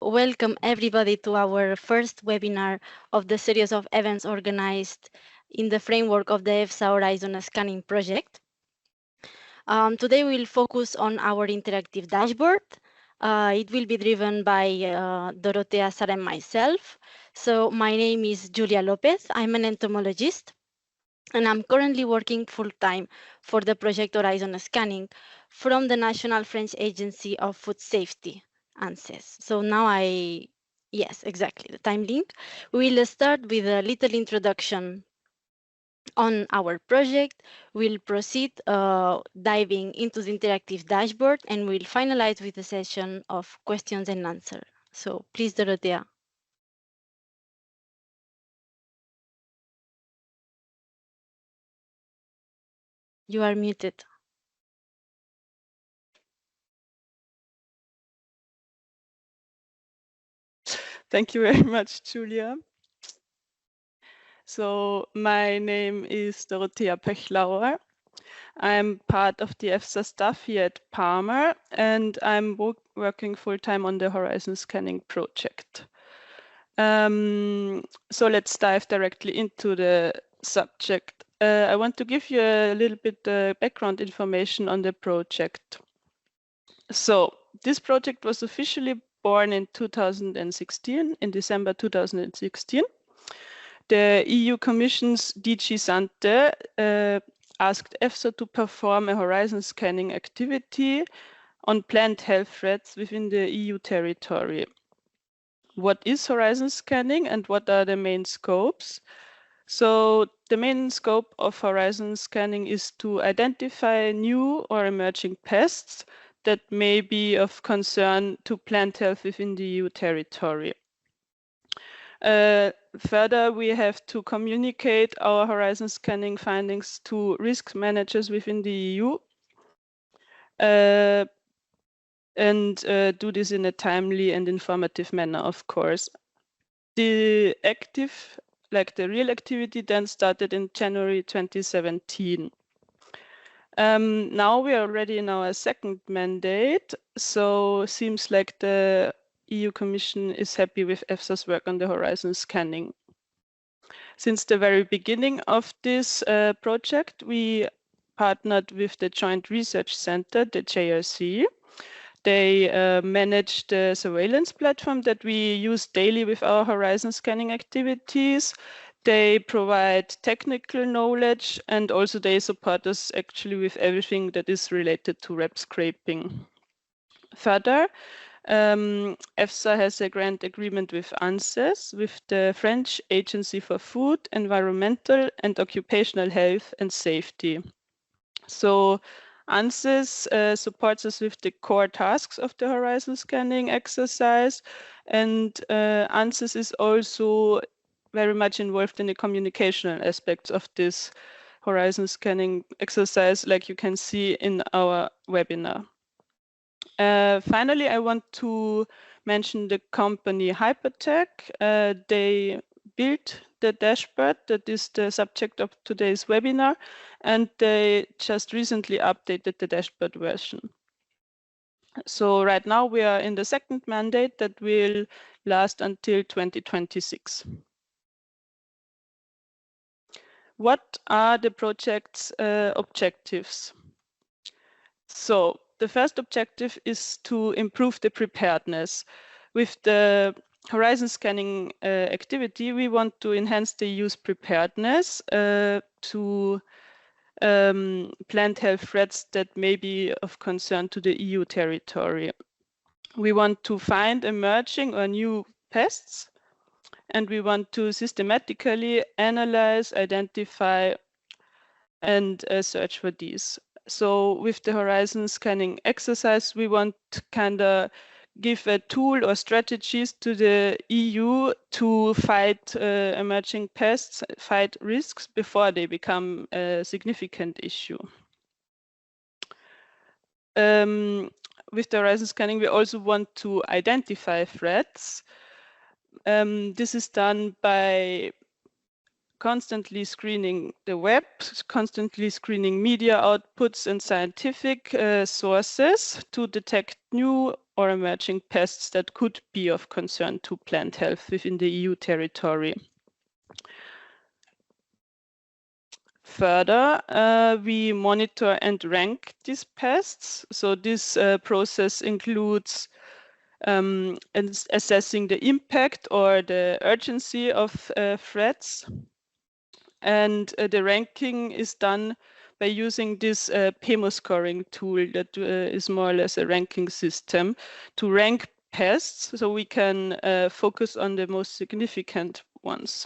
welcome everybody to our first webinar of the series of events organized in the framework of the EFSA Horizon Scanning project. Today we'll focus on our interactive dashboard. It will be driven by Dorotea, Sara, and myself. So my name is Julia Lopez. I'm an entomologist, and I'm currently working full-time for the project Horizon Scanning from the National French Agency of Food Safety, ANSES. So now yes, exactly, the time link. We'll start with a little introduction on our project. We'll proceed diving into the interactive dashboard, and we'll finalize with a session of questions and answers. So please, Dorotea. You are muted. Thank you very much, Julia. So my name is Dorotea Pechlauer. I'm part of the EFSA staff here at PeMo, and I'm working full-time on the Horizon Scanning project. So let's dive directly into the subject. I want to give you a little bit background information on the project. So this project was officially born in 2016, in December 2016. The EU Commission's DG Sante asked EFSA to perform a horizon scanning activity on plant health threats within the EU territory. What is horizon scanning and what are the main scopes? So the main scope of horizon scanning is to identify new or emerging pests that may be of concern to plant health within the EU territory. Further, we have to communicate our horizon scanning findings to risk managers within the EU and do this in a timely and informative manner, of course. The real activity then started in January 2017. Now we are already in our second mandate, so seems like the EU Commission is happy with EFSA's work on the horizon scanning. Since the very beginning of this project, we partnered with the Joint Research Center, the JRC. They manage the surveillance platform that we use daily with our horizon scanning activities. They provide technical knowledge, and also they support us actually with everything that is related to web scraping. Further, EFSA has a grant agreement with ANSES, with the French Agency for Food, Environmental and Occupational Health and Safety. So ANSES supports us with the core tasks of the horizon scanning exercise, and ANSES is also very much involved in the communicational aspects of this horizon scanning exercise, like you can see in our webinar. Finally, I want to mention the company Hypertech. They built the dashboard that is the subject of today's webinar, and they just recently updated the dashboard version. So right now we are in the second mandate that will last until 2026. What are the project's objectives? So the first objective is to improve the preparedness. With the horizon scanning activity, we want to enhance the EU's preparedness to plant health threats that may be of concern to the EU territory. We want to find emerging or new pests, and we want to systematically analyze, identify, and search for these. So with the horizon scanning exercise, we want to kind of give a tool or strategies to the EU to fight emerging pests, fight risks before they become a significant issue. With the horizon scanning, we also want to identify threats. This is done by constantly screening the web, constantly screening media outputs and scientific sources to detect new or emerging pests that could be of concern to plant health within the EU territory. Further, we monitor and rank these pests. So this process includes assessing the impact or the urgency of threats. And the ranking is done by using this PeMo scoring tool that is more or less a ranking system to rank pests, so we can focus on the most significant ones.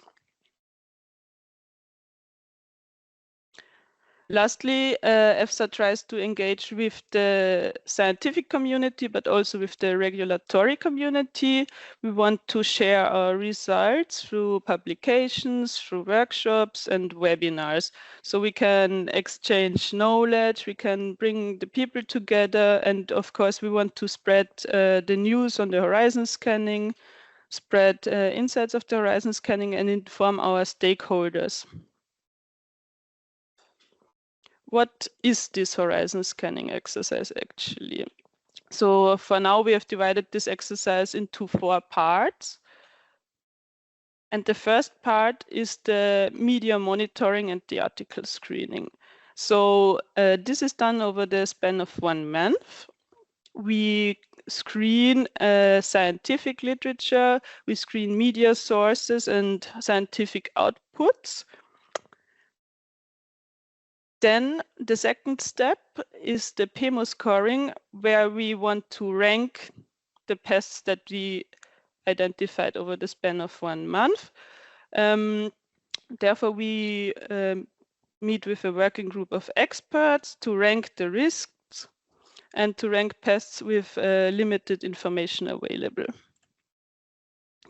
Lastly, EFSA tries to engage with the scientific community, but also with the regulatory community. We want to share our results through publications, through workshops and webinars. So we can exchange knowledge, we can bring the people together, and of course we want to spread the news on the horizon scanning, spread insights of the horizon scanning, and inform our stakeholders. What is this horizon scanning exercise actually? So for now, we have divided this exercise into 4 parts. And the first part is the media monitoring and the article screening. So this is done over the span of 1 month. We screen scientific literature, we screen media sources and scientific outputs. Then the second step is the PeMo scoring, where we want to rank the pests that we identified over the span of 1 month. Therefore, we meet with a working group of experts to rank the risks and to rank pests with limited information available.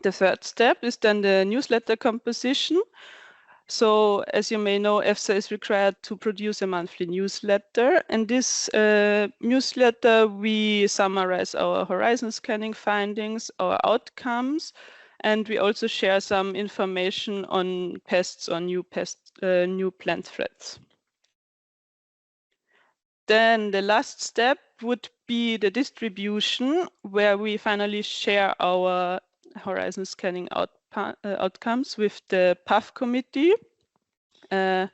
The third step is then the newsletter composition. So as you may know, EFSA is required to produce a monthly newsletter. And this newsletter, we summarize our horizon scanning findings, our outcomes, and we also share some information on pests or new plant threats. Then the last step would be the distribution, where we finally share our horizon scanning outcomes with the PAF committee. And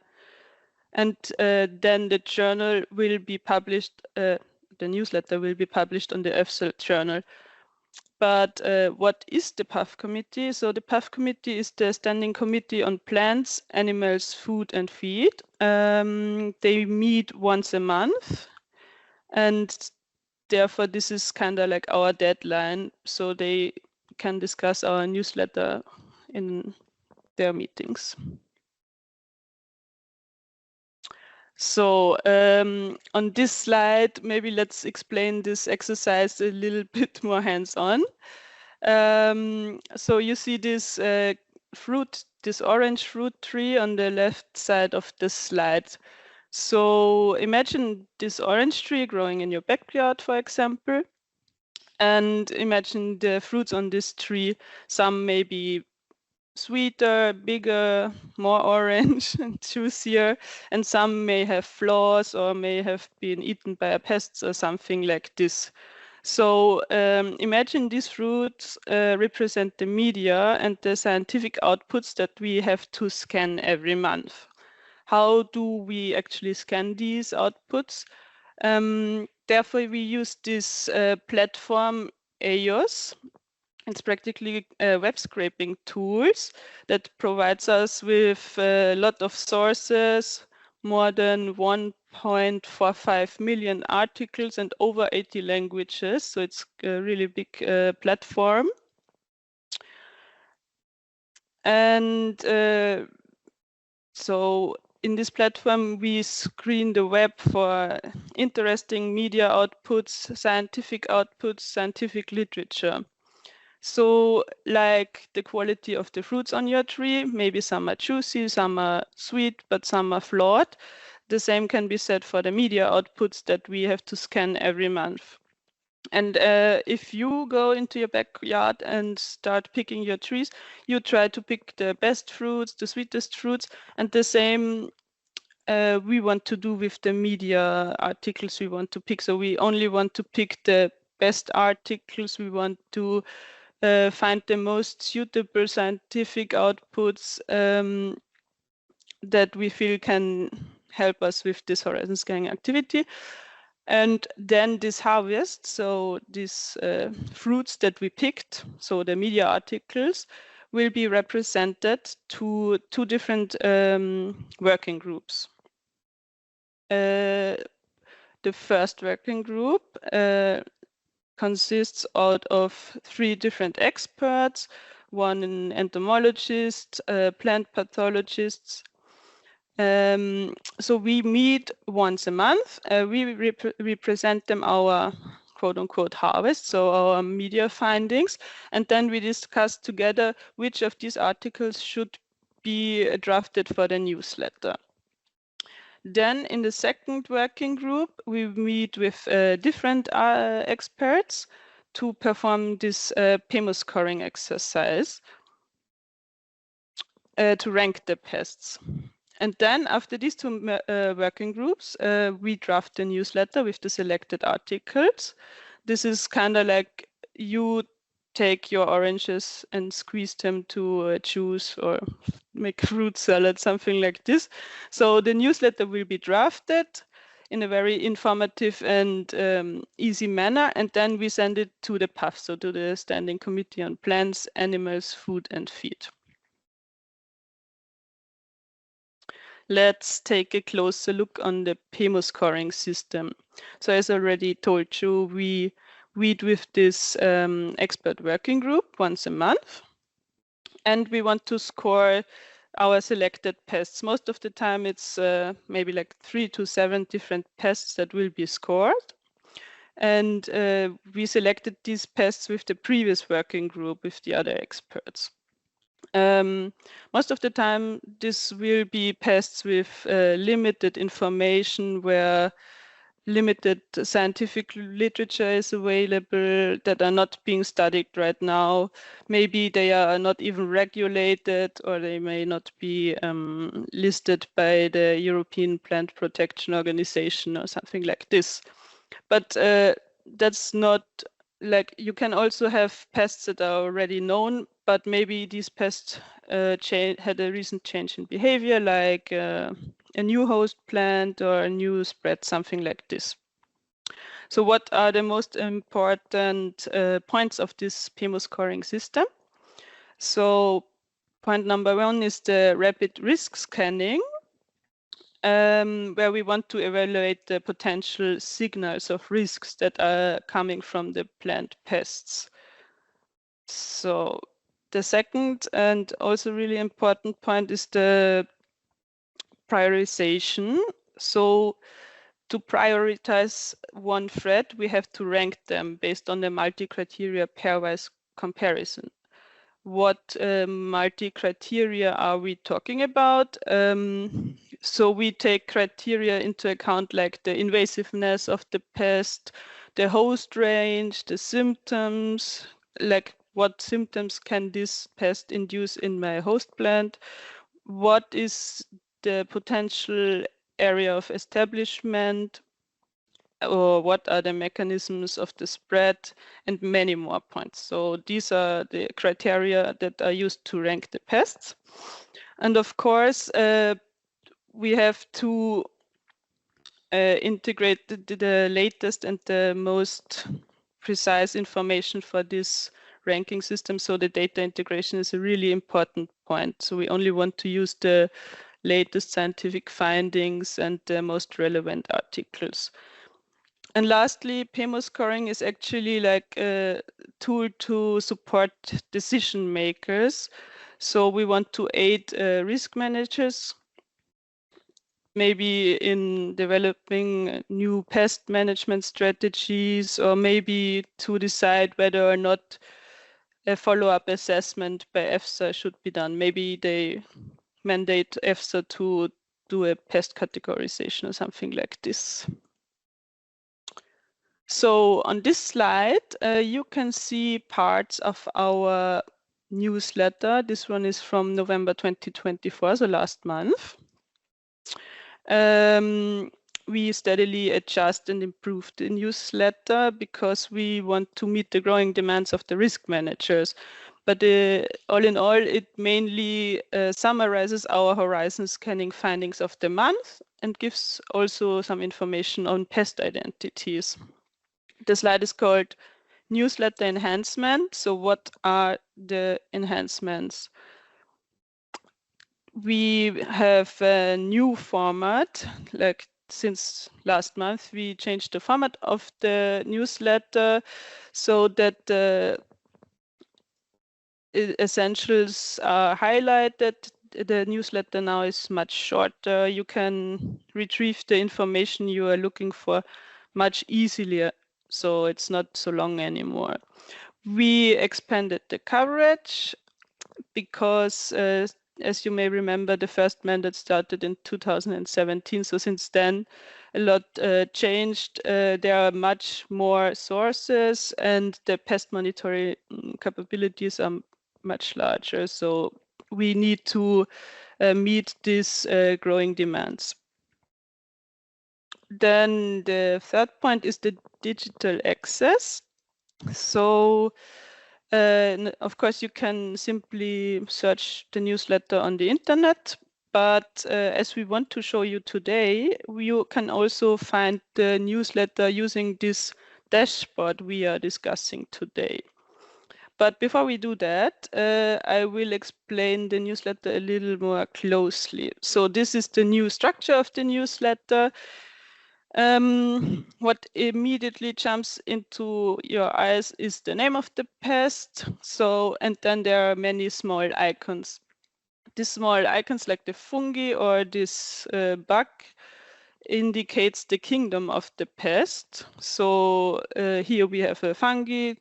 then the journal will be published, the newsletter will be published on the EFSA journal. But what is the PAF committee? So the PAF committee is the Standing Committee on Plants, Animals, Food and Feed. They meet once a month, and therefore this is kind of like our deadline, so they can discuss our newsletter in their meetings. So on this slide, maybe let's explain this exercise a little bit more hands-on. So you see this this orange fruit tree on the left side of the slide. So imagine this orange tree growing in your backyard, for example, and imagine the fruits on this tree. Some may be sweeter, bigger, more orange and juicier, and some may have flaws or may have been eaten by pests or something like this. So imagine these fruits represent the media and the scientific outputs that we have to scan every month. How do we actually scan these outputs? Therefore, we use this platform EOS. It's practically web scraping tools that provides us with a lot of sources, more than 1.45 million articles and over 80 languages. So it's a really big platform. And so in this platform, we screen the web for interesting media outputs, scientific literature. So like the quality of the fruits on your tree, maybe some are juicy, some are sweet, but some are flawed. The same can be said for the media outputs that we have to scan every month. And if you go into your backyard and start picking your trees, you try to pick the best fruits, the sweetest fruits, and the same we want to do with the media articles we want to pick. So we only want to pick the best articles. We want to find the most suitable scientific outputs that we feel can help us with this horizon scanning activity. And then this harvest, so these fruits that we picked, so the media articles, will be represented to two different working groups. The first working group consists out of 3 different experts, one an entomologist, plant pathologists. So we meet once a month. We present them our quote-unquote harvest, so our media findings, and then we discuss together which of these articles should be drafted for the newsletter. Then in the second working group, we meet with different experts to perform this PeMo scoring exercise to rank the pests. And then after these 2 working groups, we draft a newsletter with the selected articles. This is kind of like you take your oranges and squeeze them to juice or make fruit salad, something like this. So the newsletter will be drafted in a very informative and easy manner, and then we send it to the PAF, so to the Standing Committee on Plants, Animals, Food and Feed. Let's take a closer look on the PeMo scoring system. So as I already told you, we meet with this expert working group once a month, and we want to score our selected pests. Most of the time it's maybe like 3 to 7 different pests that will be scored. And we selected these pests with the previous working group with the other experts. Most of the time, this will be pests with limited information, where limited scientific literature is available, that are not being studied right now. Maybe they are not even regulated, or they may not be listed by the European Plant Protection Organization or something like this. But that's not like, you can also have pests that are already known, but maybe these pests had a recent change in behavior, like a new host plant or a new spread, something like this. So what are the most important points of this PeMo scoring system? So point number 1 is the rapid risk scanning, where we want to evaluate the potential signals of risks that are coming from the plant pests. So the second and also really important point is the prioritization. So to prioritize one threat, we have to rank them based on the multi-criteria pairwise comparison. What multi-criteria are we talking about? So we take criteria into account, like the invasiveness of the pest, the host range, the symptoms, like what symptoms can this pest induce in my host plant, what is the potential area of establishment, or what are the mechanisms of the spread, and many more points. So these are the criteria that are used to rank the pests. And of course, we have to integrate the latest and the most precise information for this ranking system. So the data integration is a really important point. So we only want to use the latest scientific findings and the most relevant articles. And lastly, PeMo scoring is actually like a tool to support decision makers. So we want to aid risk managers, maybe in developing new pest management strategies, or maybe to decide whether or not a follow-up assessment by EFSA should be done. Maybe they mandate EFSA to do a pest categorization or something like this. So on this slide, you can see parts of our newsletter. This one is from November 2024, so last month. we steadily adjust and improve the newsletter because we want to meet the growing demands of the risk managers. But all in all, it mainly summarizes our horizon scanning findings of the month and gives also some information on pest identities. The slide is called Newsletter Enhancement. So what are the enhancements? We have a new format, like since last month, we changed the format of the newsletter so that the essentials are highlighted. The newsletter now is much shorter. You can retrieve the information you are looking for much easier, so it's not so long anymore. We expanded the coverage because, as you may remember, the first mandate started in 2017. So since then, a lot changed. There are much more sources, and the pest monitoring capabilities are much larger. So we need to meet these growing demands. Then the third point is the digital access. So of course, you can simply search the newsletter on the internet, but as we want to show you today, you can also find the newsletter using this dashboard we are discussing today. But before we do that, I will explain the newsletter a little more closely. So this is the new structure of the newsletter. What immediately jumps into your eyes is the name of the pest. So, and then there are many small icons. These small icons, like the fungi or this bug, indicates the kingdom of the pest. So here we have a fungi.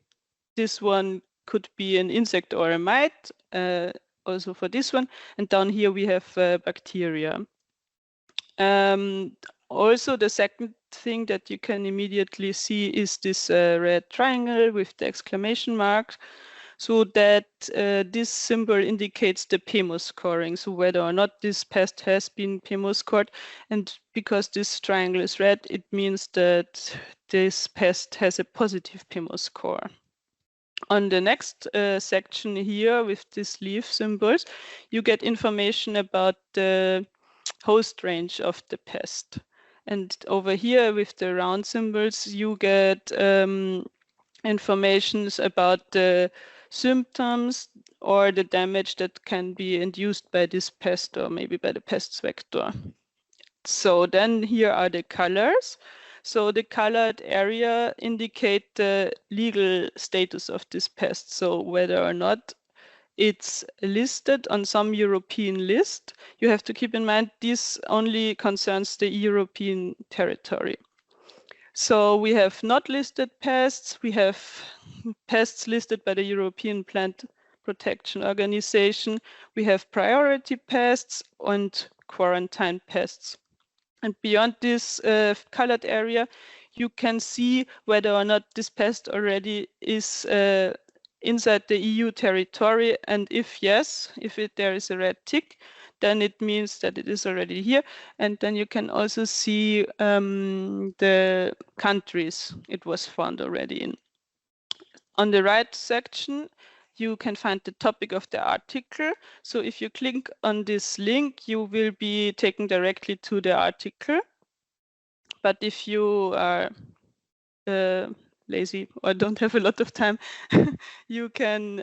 This one could be an insect or a mite, also for this one. And down here we have bacteria. Also, the second thing that you can immediately see is this red triangle with the exclamation mark, so that this symbol indicates the PeMo scoring, so whether or not this pest has been PeMo scored. And because this triangle is red, it means that this pest has a positive PeMo score. On the next section here with these leaf symbols, you get information about the host range of the pest. And over here with the round symbols, you get information about the symptoms or the damage that can be induced by this pest or maybe by the pest vector. So then here are the colors. So the colored area indicate the legal status of this pest. So whether or not it's listed on some European list. You have to keep in mind this only concerns the European territory. So we have not listed pests. We have pests listed by the European Plant Protection Organization. We have priority pests and quarantine pests. And beyond this colored area, you can see whether or not this pest already is inside the EU territory, and if yes, if there is a red tick, then it means that it is already here. And then you can also see the countries it was found already in. On the right section, you can find the topic of the article. So if you click on this link, you will be taken directly to the article. But if you are lazy or don't have a lot of time, you can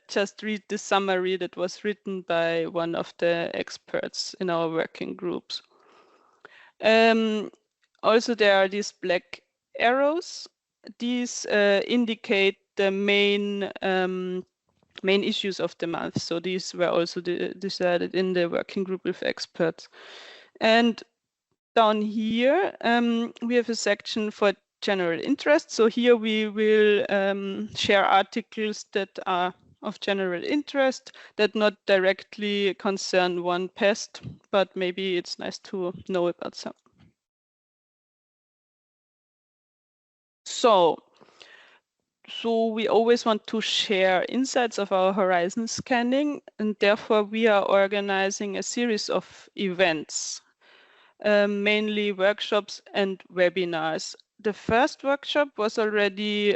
just read the summary that was written by one of the experts in our working groups. Also, there are these black arrows. These indicate the main issues of the month. So these were also decided in the working group with experts. And down here, we have a section for general interest. So here we will share articles that are of general interest that not directly concern one pest, but maybe it's nice to know about some. So we always want to share insights of our horizon scanning, and therefore we are organizing a series of events. mainly workshops and webinars. The first workshop was already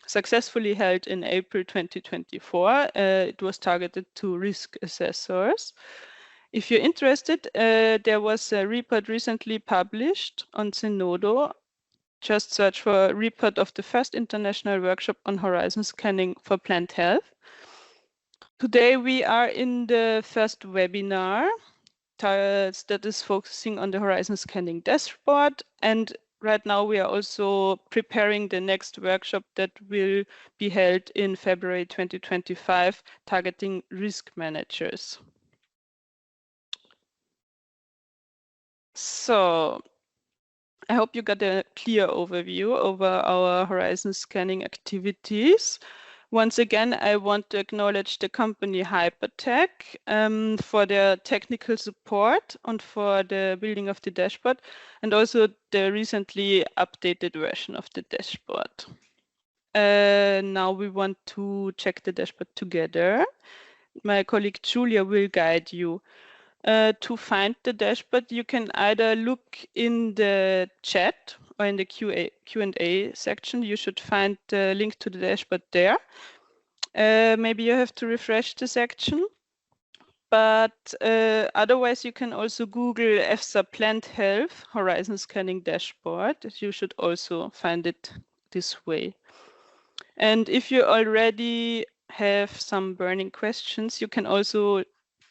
successfully held in April 2024. It was targeted to risk assessors. If you're interested, there was a report recently published on Zenodo. Just search for a report of the first international workshop on horizon scanning for plant health. Today we are in the first webinar that is focusing on the horizon scanning dashboard. And right now we are also preparing the next workshop that will be held in February 2025, targeting risk managers. So I hope you got a clear overview over our horizon scanning activities. Once again, I want to acknowledge the company Hypertech for their technical support and for the building of the dashboard, and also the recently updated version of the dashboard. Now we want to check the dashboard together. My colleague Julia will guide you. To find the dashboard, you can either look in the chat or in the Q&A section. You should find the link to the dashboard there. Maybe you have to refresh the section. But otherwise, you can also Google EFSA Plant Health Horizon Scanning Dashboard. You should also find it this way. And if you already have some burning questions, you can also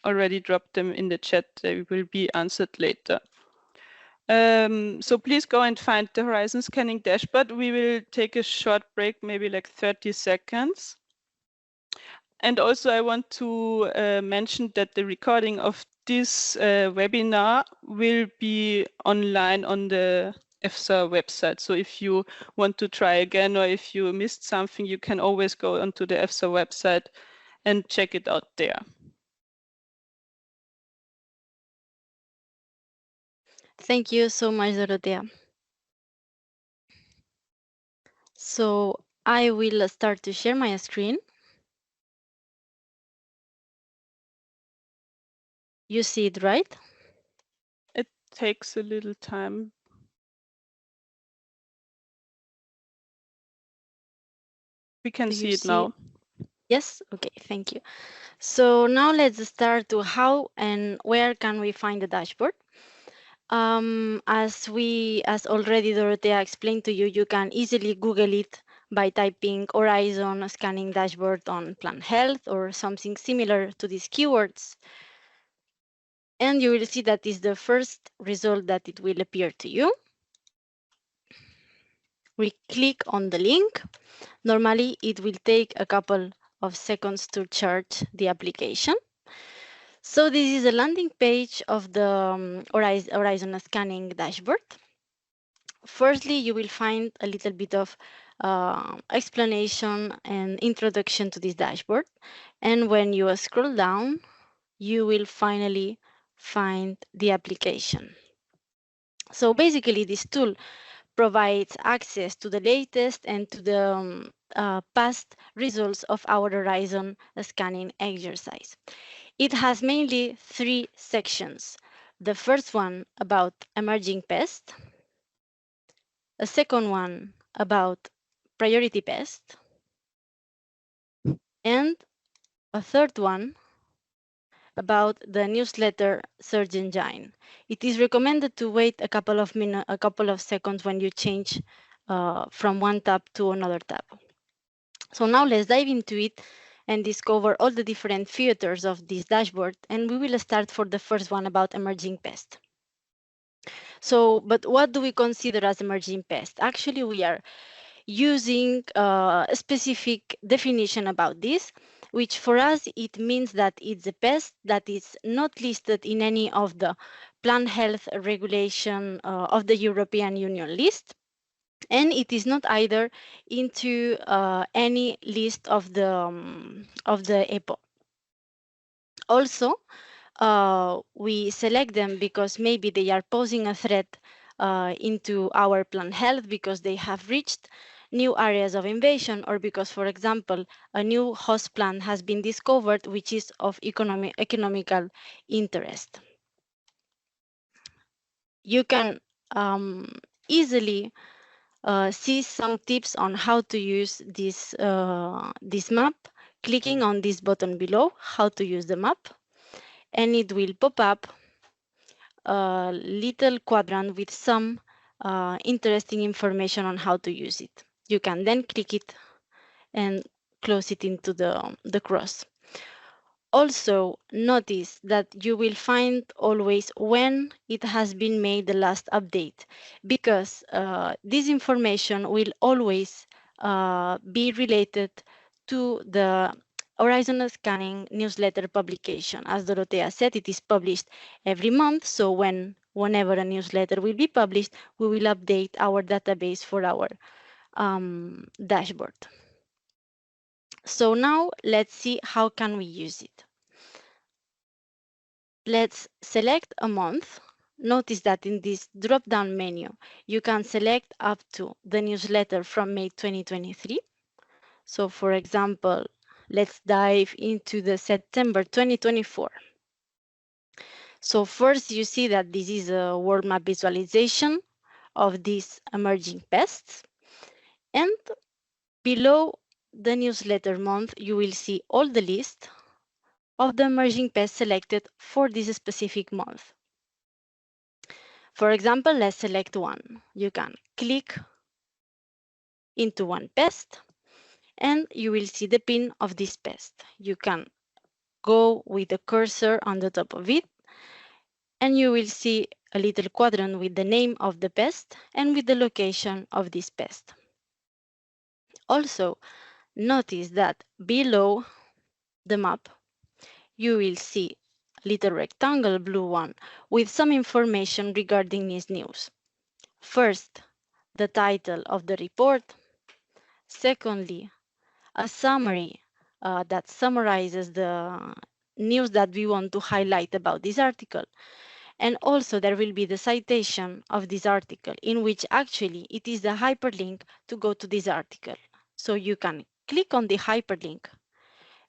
already drop them in the chat. They will be answered later. So please go and find the horizon scanning dashboard. We will take a short break, maybe like 30 seconds. And also I want to mention that the recording of this webinar will be online on the EFSA website. So if you want to try again, or if you missed something, you can always go onto the EFSA website and check it out there. Thank you so much, Dorothea. So I will start to share my screen. You see it, right? It takes a little time. We can see it now. Yes? Okay, thank you. So now let's start to how and where can we find the dashboard. As already Dorothea explained to you, you can easily Google it by typing horizon scanning dashboard on plant health or something similar to these keywords. And you will see that is the first result that it will appear to you. We click on the link. Normally, it will take a couple of seconds to charge the application. So this is a landing page of the horizon scanning dashboard. Firstly, you will find a little bit of explanation and introduction to this dashboard. And when you scroll down, you will finally find the application. So basically, this tool provides access to the latest and to the past results of our horizon scanning exercise. It has mainly three sections. The first one about emerging pests, a second one about priority pests, and a third one about the newsletter search engine. It is recommended to wait a couple of seconds when you change from one tab to another tab. So now let's dive into it and discover all the different features of this dashboard. And we will start for the first one about emerging pests. So, but what do we consider as emerging pests? Actually, we are using a specific definition about this, which for us, it means that it's a pest that is not listed in any of the plant health regulation of the European Union list. And it is not either into any list of the EPO. Also, we select them because maybe they are posing a threat into our plant health because they have reached new areas of invasion, or because, for example, a new host plant has been discovered which is of economical interest. You can easily see some tips on how to use this map, clicking on this button below, how to use the map, and it will pop up a little quadrant with some interesting information on how to use it. You can then click it and close it into the cross. Also, notice that you will find always when it has been made the last update, because this information will always be related to the Horizon Scanning newsletter publication. As Dorothea said, it is published every month, so whenever a newsletter will be published, we will update our database for our dashboard. So now let's see how can we use it. Let's select a month. Notice that in this drop-down menu, you can select up to the newsletter from May 2023. So for example, let's dive into the September 2024. So first you see that this is a world map visualization of these emerging pests. And below the newsletter month, you will see all the list of the emerging pests selected for this specific month. For example, let's select one. You can click into one pest and you will see the pin of this pest. You can go with the cursor on the top of it and you will see a little quadrant with the name of the pest and with the location of this pest. Also, notice that below the map, you will see a little rectangle blue one with some information regarding this news. First, the title of the report. Secondly, a summary that summarizes the news that we want to highlight about this article. And also there will be the citation of this article, in which actually it is the hyperlink to go to this article. So you can click on the hyperlink,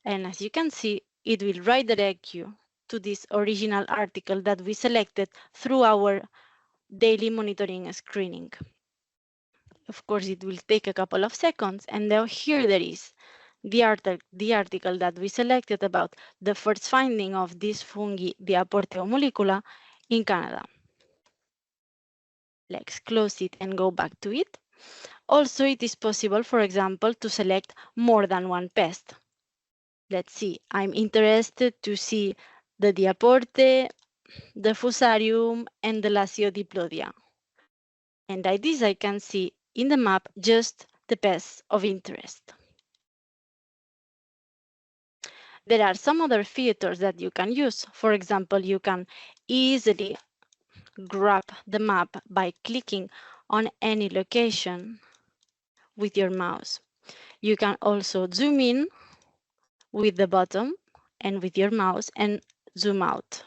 and as you can see, it will redirect you to this original article that we selected through our daily monitoring screening. Of course, it will take a couple of seconds, and now here there is the article that we selected about the first finding of this fungi, the Aporteo molecula, in Canada. Let's close it and go back to it. Also, it is possible, for example, to select more than one pest. Let's see, I'm interested to see the Diaporte, the Fusarium, and the Lasiodiplodia. And like this, I can see in the map just the pests of interest. There are some other features that you can use. For example, you can easily grab the map by clicking on any location with your mouse. You can also zoom in with the button and with your mouse and zoom out.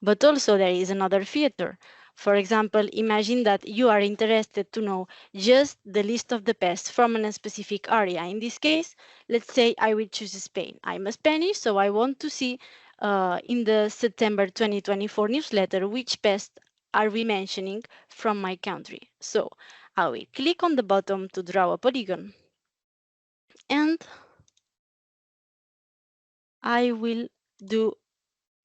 But also there is another feature. For example, imagine that you are interested to know just the list of the pests from a specific area. In this case, let's say I will choose Spain. I'm a Spanish, so I want to see in the September 2024 newsletter which pests are we mentioning from my country. So I will click on the button to draw a polygon and I will do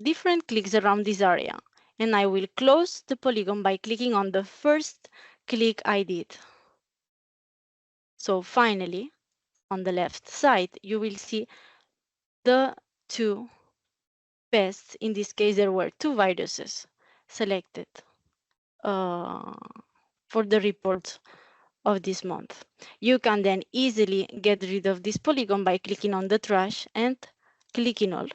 different clicks around this area, and I will close the polygon by clicking on the first click I did. So finally, on the left side, you will see the two pests. In this case, there were two viruses selected for the report of this month. You can then easily get rid of this polygon by clicking on the trash and clicking all.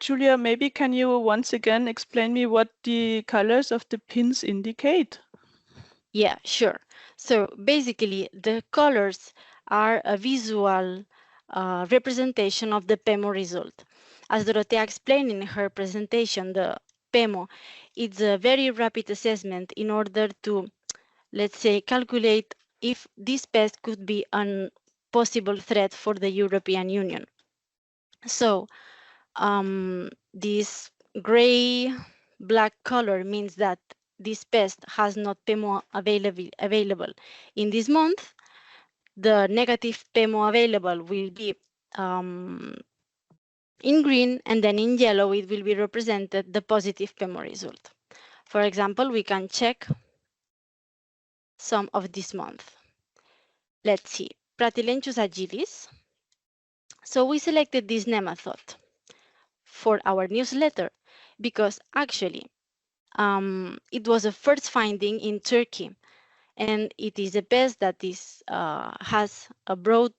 Julia, maybe can you once again explain me what the colors of the pins indicate? Yeah, sure. So basically, the colors are a visual representation of the PeMo result. As Dorothea explained in her presentation, the PeMo is a very rapid assessment in order to, let's say, calculate if this pest could be a possible threat for the European Union. So This gray-black color means that this pest has not PeMo available in this month. The negative PeMo available will be in green, and then in yellow it will be represented the positive PeMo result. For example, we can check some of this month. Let's see, Pratylenchus agilis. So we selected this nematode for our newsletter because actually it was a first finding in Turkey, and it is a pest that has a broad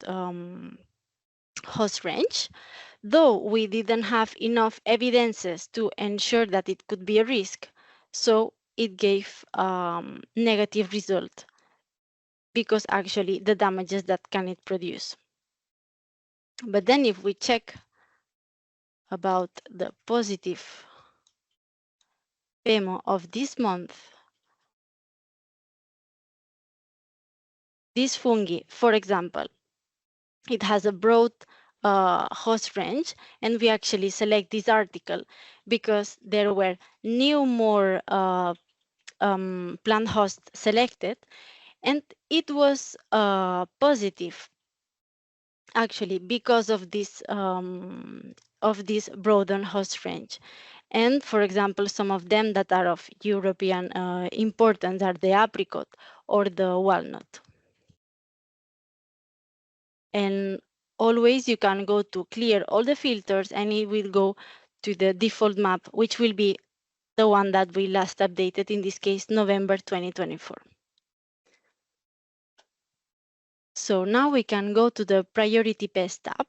host range. Though we didn't have enough evidences to ensure that it could be a risk, so it gave negative result because actually the damages that can it produce. But then if we check about the positive PeMo of this month, this fungi, for example, it has a broad host range, and we actually select this article because there were more plant hosts selected, and it was positive actually because of this broadened host range. And for example, some of them that are of European importance are the apricot or the walnut. And always you can go to clear all the filters and it will go to the default map, which will be the one that we last updated, in this case, November 2024. So now we can go to the priority pest tab.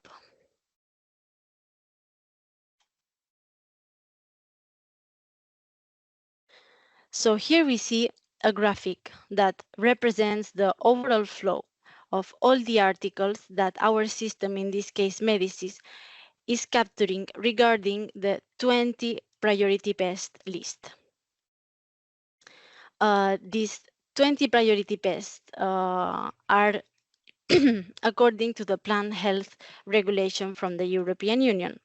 So here we see a graphic that represents the overall flow of all the articles that our system, in this case Medicis, is capturing regarding the 20 priority pest list. These 20 priority pests are according to the plant health regulation from the European Union.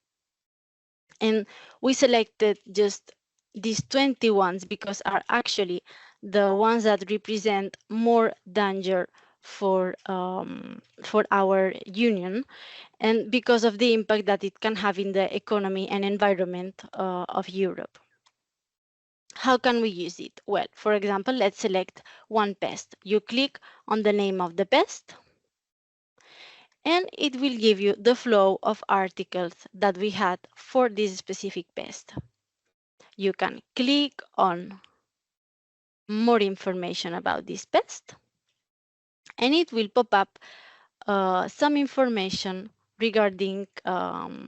And we selected just these 20 ones because are actually the ones that represent more danger for our union, and because of the impact that it can have in the economy and environment of Europe. How can we use it? Well, for example, let's select one pest. You click on the name of the pest, and it will give you the flow of articles that we had for this specific pest. You can click on more information about this pest, and it will pop up some information regarding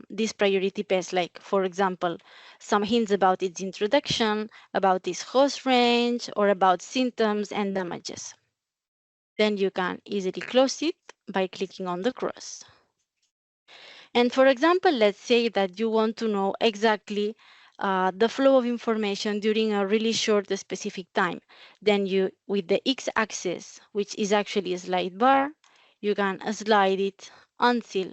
this priority pest, like, for example, some hints about its introduction, about its host range, or about symptoms and damages. Then you can easily close it by clicking on the cross. And for example, let's say that you want to know exactly the flow of information during a really short specific time. Then you, with the x-axis, which is actually a slide bar, you can slide it until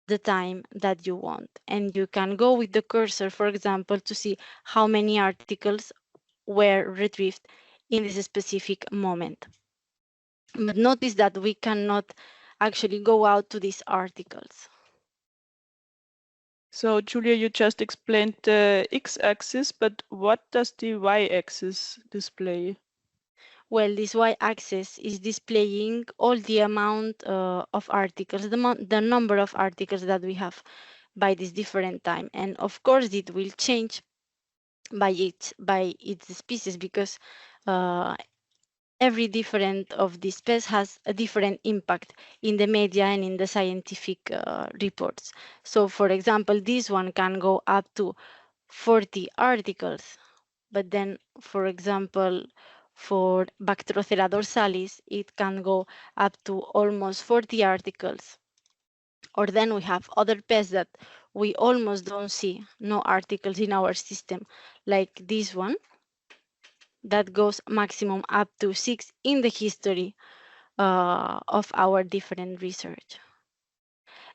the time that you want. And you can go with the cursor, for example, to see how many articles were retrieved in this specific moment. But notice that we cannot actually go out to these articles. So, Julia, you just explained the x-axis, but what does the y-axis display? Well, this y-axis is displaying all the amount of articles, the number of articles that we have by this different time. And of course, it will change by its species, because every different of these pests has a different impact in the media and in the scientific reports. So, for example, this one can go up to 40 articles, but then, for example, for Bacterocera dorsalis, it can go up to almost 40 articles. Or then we have other pests that we almost don't see, no articles in our system, like this one, that goes maximum up to 6 in the history of our different research.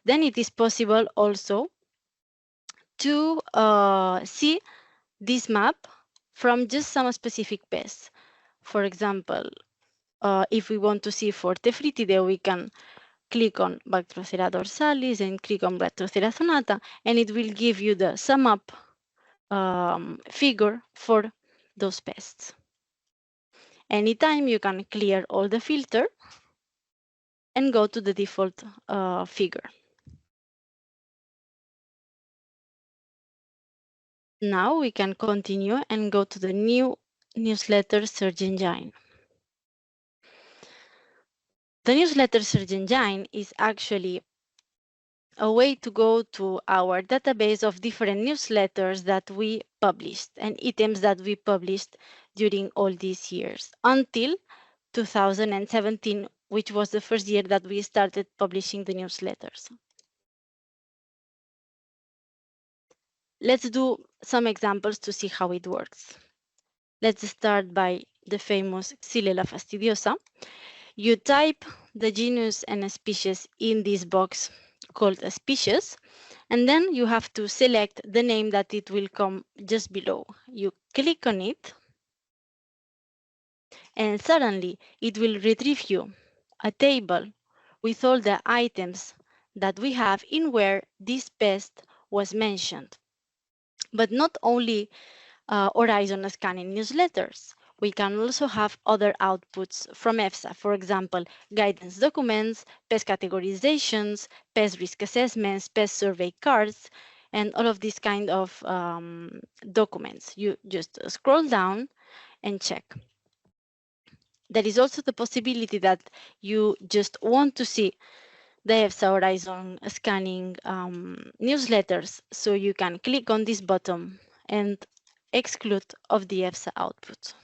Then it is possible also to see this map from just some specific pests. For example, if we want to see Forte Fritide, we can click on Bactrocera dorsalis and click on Bactrocera zonata, and it will give you the sum up figure for those pests. Anytime you can clear all the filter and go to the default figure. Now we can continue and go to the new newsletter search engine. The newsletter search engine is actually a way to go to our database of different newsletters that we published and items that we published during all these years until 2017, which was the first year that we started publishing the newsletters. Let's do some examples to see how it works. Let's start by the famous Xylella fastidiosa. You type the genus and a species in this box called a species, and then you have to select the name that it will come just below. You click on it, and suddenly it will retrieve you a table with all the items that we have in where this pest was mentioned. But not only horizon scanning newsletters. We can also have other outputs from EFSA, for example, guidance documents, pest categorizations, pest risk assessments, pest survey cards, and all of these kind of documents. You just scroll down and check. There is also the possibility that you just want to see the EFSA Horizon scanning newsletters, so you can click on this button and exclude of the EFSA output.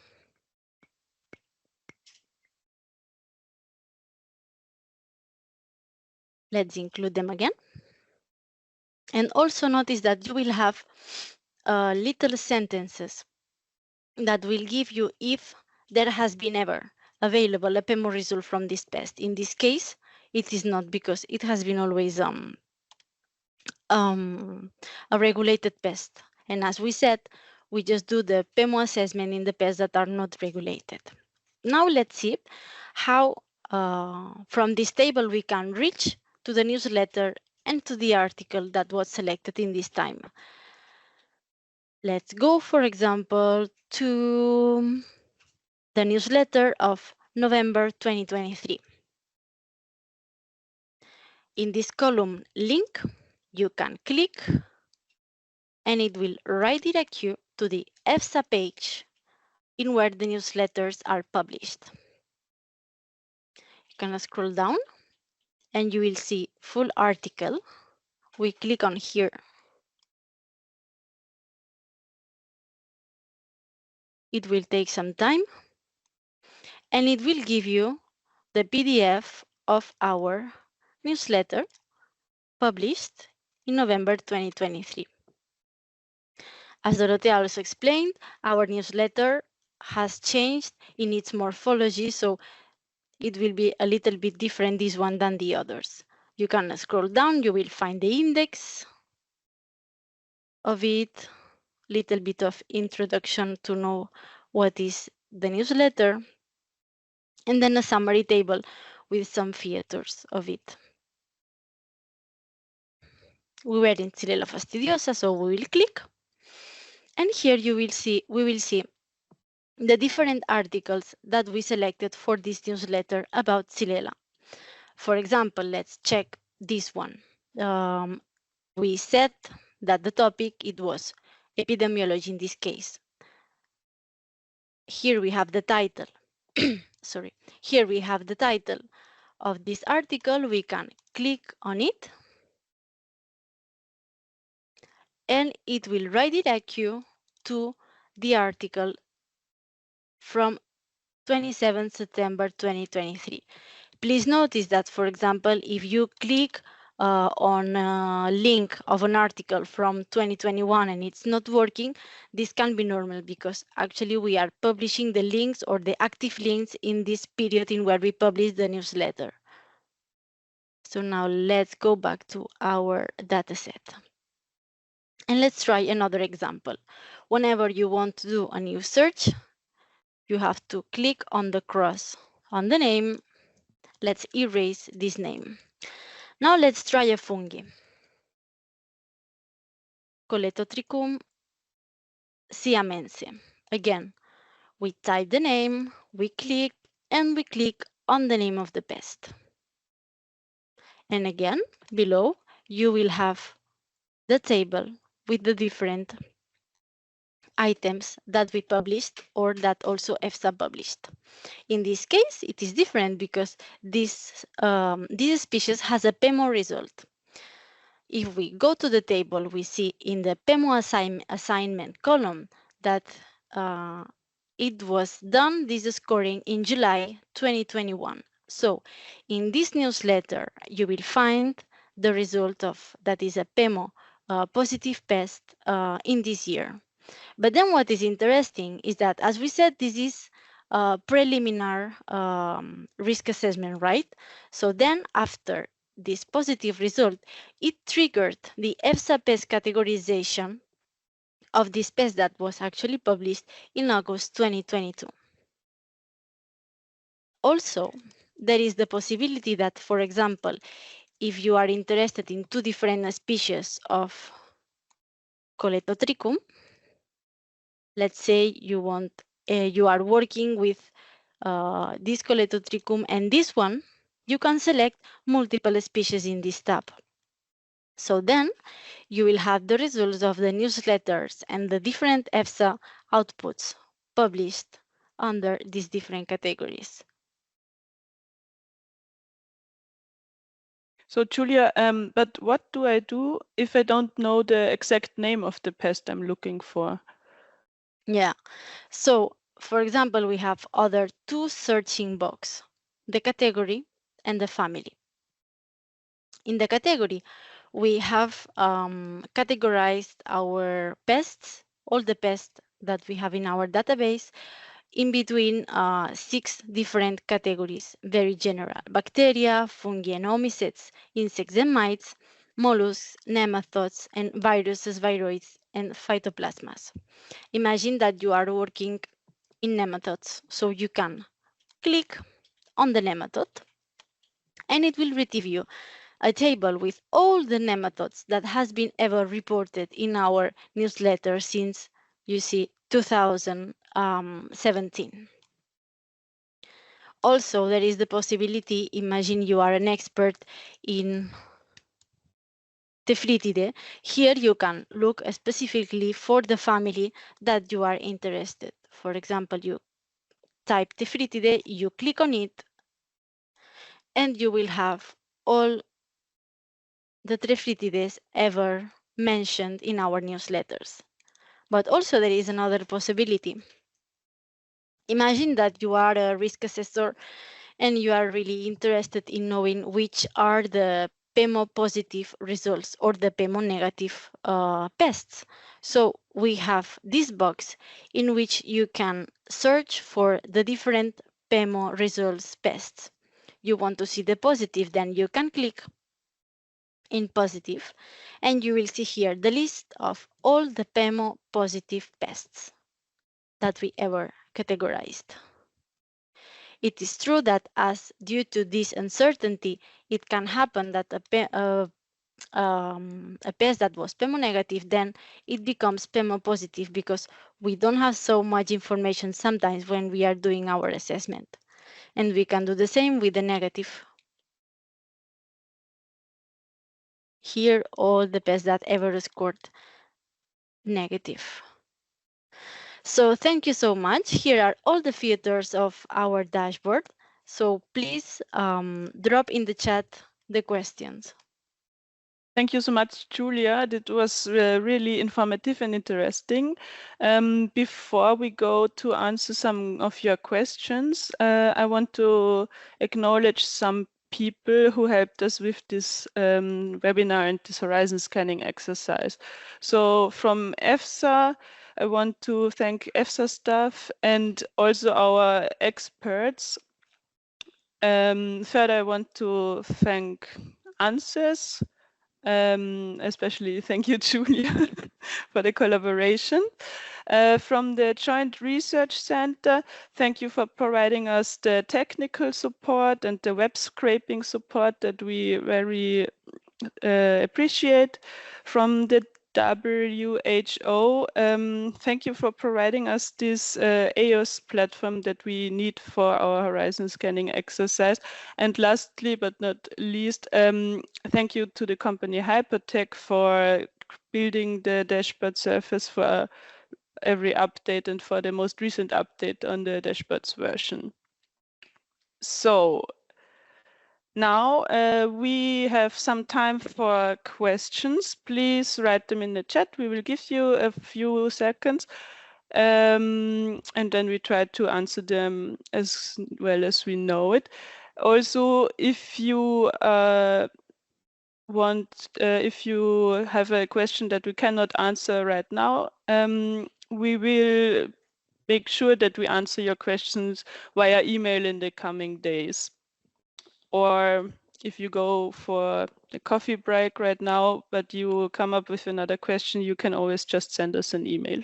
Let's include them again. And also notice that you will have little sentences that will give you if there has been ever available a PeMo result from this pest. In this case, it is not because it has been always a regulated pest. And as we said, we just do the PeMo assessment in the pests that are not regulated. Now let's see how from this table we can reach to the newsletter and to the article that was selected in this time. Let's go, for example, to the newsletter of November 2023. In this column link, you can click and it will redirect you to the EFSA page in where the newsletters are published. You can scroll down and you will see full article. We click on here. It will take some time and it will give you the PDF of our newsletter published in November 2023. As Dorothea also explained, our newsletter has changed in its morphology, so it will be a little bit different, this one, than the others. You can scroll down, you will find the index of it, little bit of introduction to know what is the newsletter, and then a summary table with some features of it. We were in Xylella fastidiosa, so we will click. And here we will see the different articles that we selected for this newsletter about Xylella. For example, let's check this one. We said that the topic, it was epidemiology in this case. Here we have the title. Sorry. Here we have the title of this article. We can click on it and it will redirect you to the article from 27 September 2023. Please notice that, for example, if you click on a link of an article from 2021 and it's not working, this can be normal because actually we are publishing the links or the active links in this period in where we publish the newsletter. So now let's go back to our dataset. And let's try another example. Whenever you want to do a new search, you have to click on the cross on the name. Let's erase this name. Now let's try a fungi. Coletotrichum siamense. Again, we type the name, we click, and we click on the name of the pest. And again, below, you will have the table with the different items that we published or that also EFSA published. In this case, it is different because this species has a PeMo result. If we go to the table, we see in the PeMo assignment column that it was done, this scoring, in July 2021. So in this newsletter, you will find the result of that is a PeMo positive pest in this year. But then what is interesting is that, as we said, this is a preliminary risk assessment, right? So then after this positive result, it triggered the EFSA pest categorization of this pest that was actually published in August 2022. Also, there is the possibility that, for example, if you are interested in two different species of Coletotrichum, let's say you are working with this Coletotrichum and this one, you can select multiple species in this tab. So then you will have the results of the newsletters and the different EFSA outputs published under these different categories. So Julia, but what do I do if I don't know the exact name of the pest I'm looking for? Yeah, so for example, we have other two searching boxes, the category and the family. In the category, we have categorized our pests, all the pests that we have in our database, in between 6 different categories, very general: bacteria, fungi and oomycetes, insects and mites, mollusks, nematodes, and viruses, viroids, and phytoplasmas. Imagine that you are working in nematodes, so you can click on the nematode and it will retrieve you a table with all the nematodes that has been ever reported in our newsletter since, you see, 2017. Also, there is the possibility, imagine you are an expert in Tephritidae. Here you can look specifically for the family that you are interested. For example, you type Tephritidae, you click on it, and you will have all the Tephritidae ever mentioned in our newsletters. But also there is another possibility. Imagine that you are a risk assessor and you are really interested in knowing which are the PeMo positive results or the PeMo negative pests. So we have this box in which you can search for the different PeMo results pests. You want to see the positive, then you can click in positive and you will see here the list of all the PeMo positive pests that we ever categorized. It is true that, as due to this uncertainty, it can happen that a pest that was PeMo negative, then it becomes PeMo positive because we don't have so much information sometimes when we are doing our assessment. And we can do the same with the negative. Here, all the pests that ever scored negative. So thank you so much. Here are all the filters of our dashboard. So please drop in the chat the questions. Thank you so much, Julia. That was really informative and interesting. Before we go to answer some of your questions, I want to acknowledge some people who helped us with this webinar and this horizon scanning exercise. So from EFSA, I want to thank EFSA staff and also our experts. Further, I want to thank ANSES, Especially thank you, Julia, for the collaboration. From the Joint Research Center, thank you for providing us the technical support and the web scraping support that we very appreciate. From the WHO, thank you for providing us this EOS platform that we need for our horizon scanning exercise. And lastly, but not least, thank you to the company Hypertech for building the dashboard surface for every update and for the most recent update on the dashboards version. So now we have some time for questions. Please write them in the chat. We will give you a few seconds. And then we try to answer them as well as we know it. Also, if you if you have a question that we cannot answer right now, we will make sure that we answer your questions via email in the coming days. Or if you go for a coffee break right now, but you come up with another question, you can always just send us an email.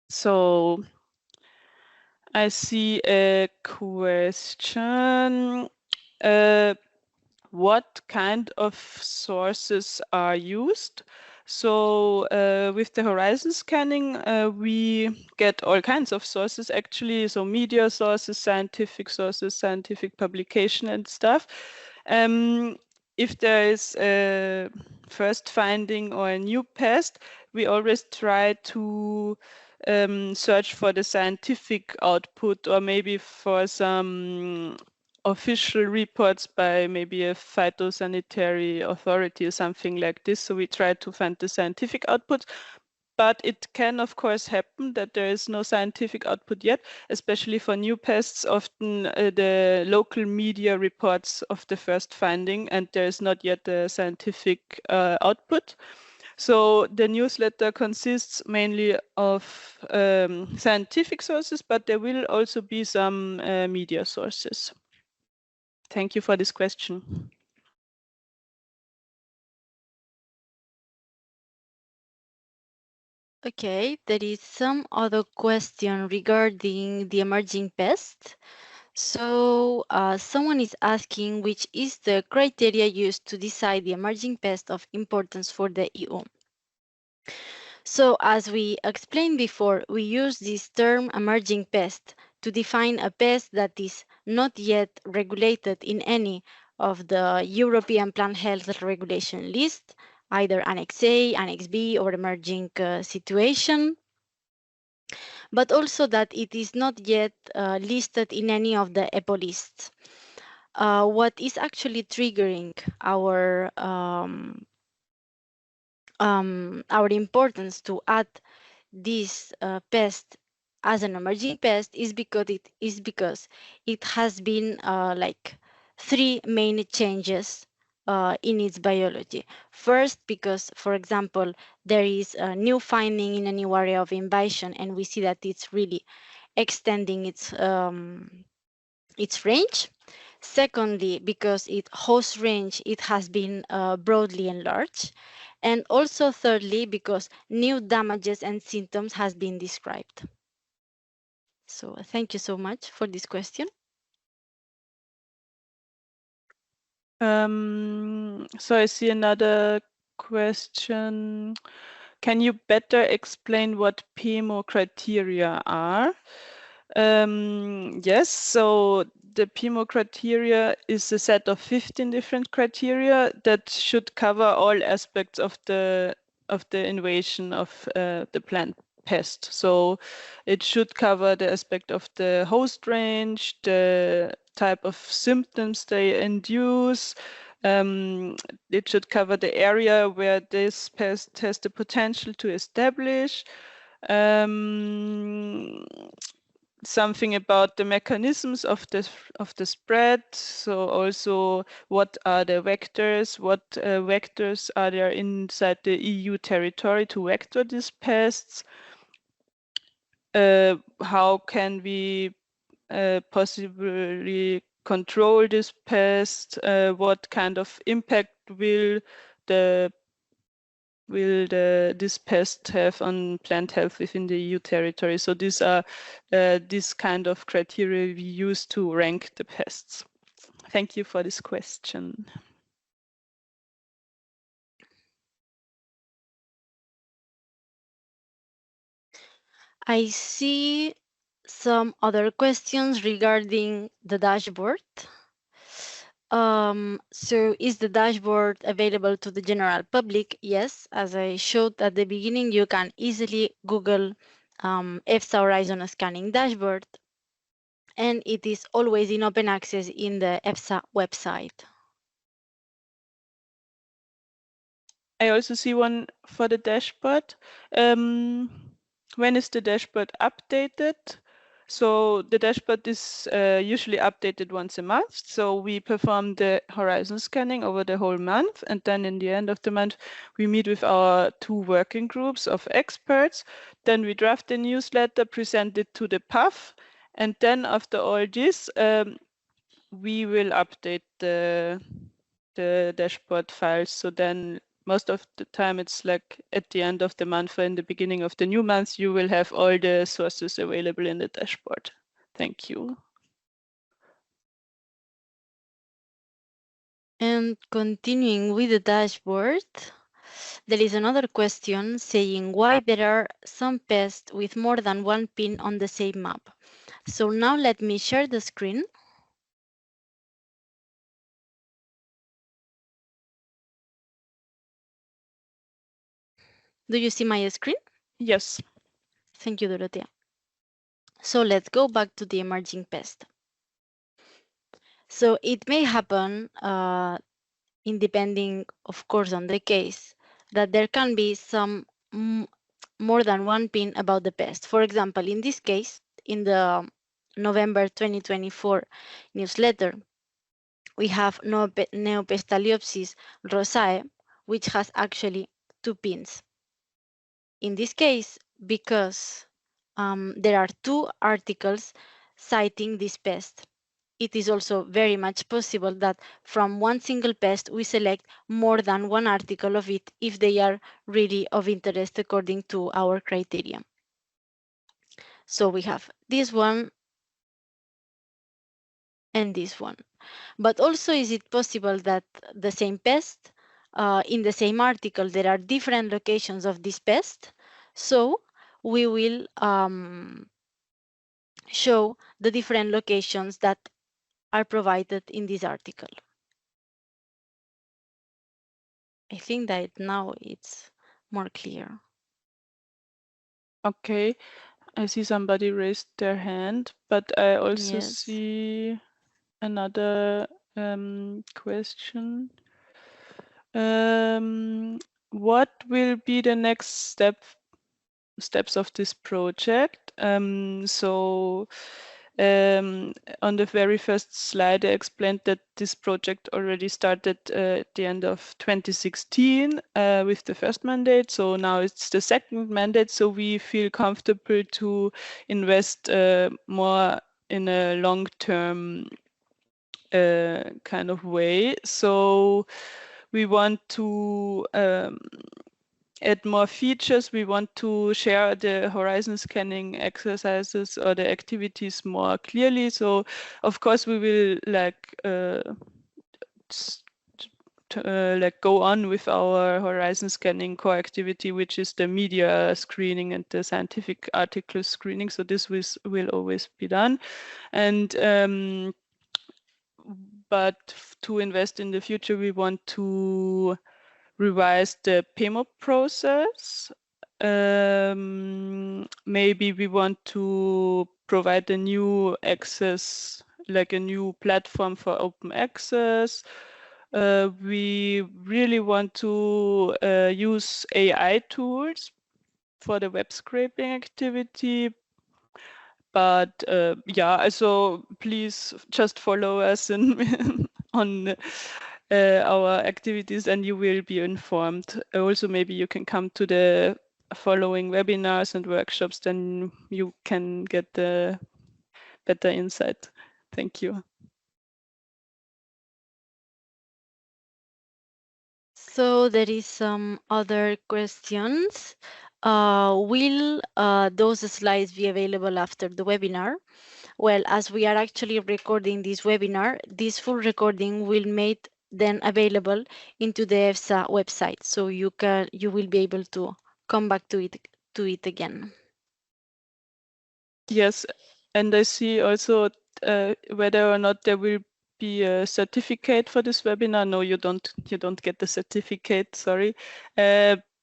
So I see a question. What kind of sources are used? So with the horizon scanning, we get all kinds of sources actually. So media sources, scientific publication and stuff. If there is a first finding or a new pest, we always try to search for the scientific output or maybe for some official reports by maybe a phytosanitary authority or something like this. So we try to find the scientific output. But it can, of course, happen that there is no scientific output yet, especially for new pests. Often the local media reports of the first finding, and there is not yet a scientific output. So the newsletter consists mainly of scientific sources, but there will also be some media sources. Thank you for this question. Okay, there is some other question regarding the emerging pest. So someone is asking which is the criteria used to decide the emerging pest of importance for the EU. So as we explained before, we use this term emerging pest to define a pest that is not yet regulated in any of the European Plant Health Regulation list, either Annex A, Annex B, or emerging situation, but also that it is not yet listed in any of the EPO lists. What is actually triggering our importance to add this pest as an emerging pest is because it has been like three main changes in its biology. First, because, for example, there is a new finding in a new area of invasion, and we see that it's really extending its range. Secondly, because its host range it has been broadly enlarged. And also thirdly, because new damages and symptoms has been described. So thank you so much for this question. So I see another question. Can you better explain what PeMo criteria are? Yes, so the PeMo criteria is a set of 15 different criteria that should cover all aspects of the invasion of the plant pest. So it should cover the aspect of the host range, the type of symptoms they induce. It should cover the area where this pest has the potential to establish. something about the mechanisms of the spread. So also what are the vectors, what vectors are there inside the EU territory to vector these pests? How can we possibly control this pest? What kind of impact will this pest have on plant health within the EU territory? So these are this kind of criteria we use to rank the pests. Thank you for this question. I see some other questions regarding the dashboard. So is the dashboard available to the general public? Yes, as I showed at the beginning, you can easily Google EFSA Horizon Scanning Dashboard, and it is always in open access in the EFSA website. I also see one for the dashboard. When is the dashboard updated? So the dashboard is usually updated once a month. So we perform the horizon scanning over the whole month. And then in the end of the month, we meet with our 2 working groups of experts. Then we draft the newsletter, present it to the PAF. And then after all this, we will update the dashboard files. So then most of the time it's like at the end of the month or in the beginning of the new month, you will have all the sources available in the dashboard. Thank you. And continuing with the dashboard, there is another question saying why there are some pests with more than one pin on the same map. So now let me share the screen. Do you see my screen? Yes. Thank you, Dorothea. So let's go back to the emerging pest. So it may happen, depending, of course, on the case, that there can be some more than one pin about the pest. For example, in this case, in the November 2024 newsletter, we have Neopestaliopsis rosae, which has actually 2 pins. In this case, because there are 2 articles citing this pest, it is also very much possible that from one single pest we select more than one article of it if they are really of interest according to our criteria. So we have this one and this one. But also, is it possible that the same pest, in the same article, there are different locations of this pest? So we will show the different locations that are provided in this article. I think that now it's more clear. Okay. I see somebody raised their hand, but I also Yes. see another question. What will be the next steps of this project? On the very first slide, I explained that this project already started at the end of 2016 with the first mandate. So now it's the second mandate. So we feel comfortable to invest more in a long-term kind of way. So we want to add more features. We want to share the horizon scanning exercises or the activities more clearly. So of course we will like go on with our horizon scanning core activity, which is the media screening and the scientific article screening. So this will always be done. And but to invest in the future, we want to revise the PeMo process. Maybe we want to provide a new access, like a new platform for open access. We really want to use AI tools for the web scraping activity, But yeah, so please just follow us on our activities and you will be informed. Also, maybe you can come to the following webinars and workshops, then you can get the better insight. Thank you. So there is some other questions. Will those slides be available after the webinar? Well, as we are actually recording this webinar, this full recording will make then available into the EFSA website, so you will be able to come back to it again. Yes, and I see also whether or not there will be a certificate for this webinar. No, you don't get the certificate, sorry,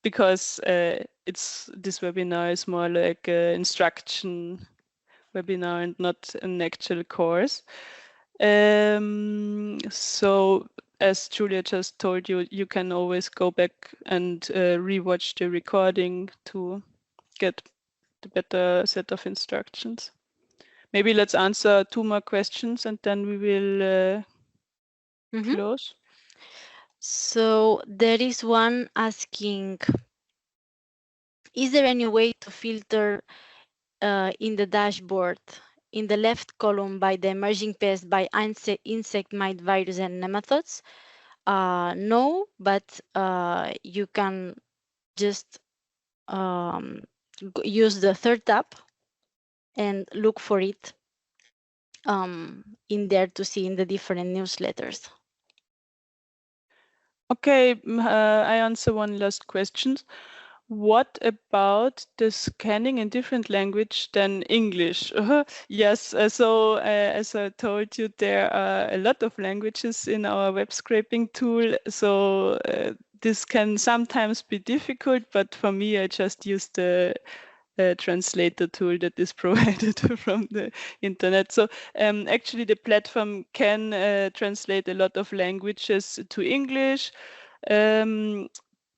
because this webinar is more like an instruction webinar and not an actual course. So as Julia just told you, you can always go back and rewatch the recording to get the better set of instructions. Maybe let's answer 2 more questions and then we will close. So there is one asking, is there any way to filter in the dashboard in the left column by the emerging pest by insect, mite, virus, and nematodes? No, but you can just use the third tab and look for it in there to see in the different newsletters. Okay, I answer one last question. What about the scanning in different language than English? Yes, so as I told you, there are a lot of languages in our web scraping tool. So this can sometimes be difficult, but for me, I just use the translator tool that is provided from the internet. So actually the platform can translate a lot of languages to English.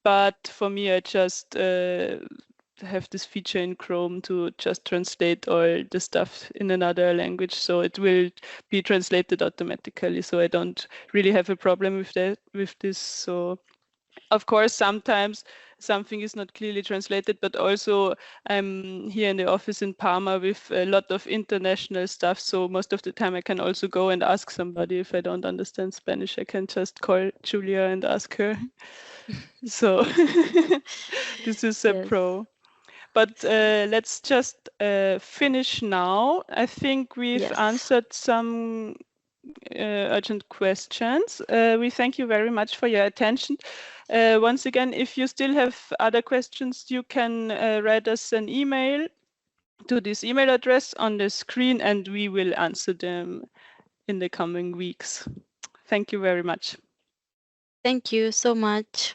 But for me, I just have this feature in Chrome to just translate all the stuff in another language. So it will be translated automatically. So I don't really have a problem with this. So of course, sometimes something is not clearly translated, but also I'm here in the office in Parma with a lot of international stuff. So most of the time I can also go and ask somebody if I don't understand Spanish. I can just call Julia and ask her. So this is a pro. But let's just finish now. I think we've answered some urgent questions. We thank you very much for your attention. Once again, if you still have other questions, you can write us an email to this email address on the screen and we will answer them in the coming weeks. Thank you very much. Thank you so much.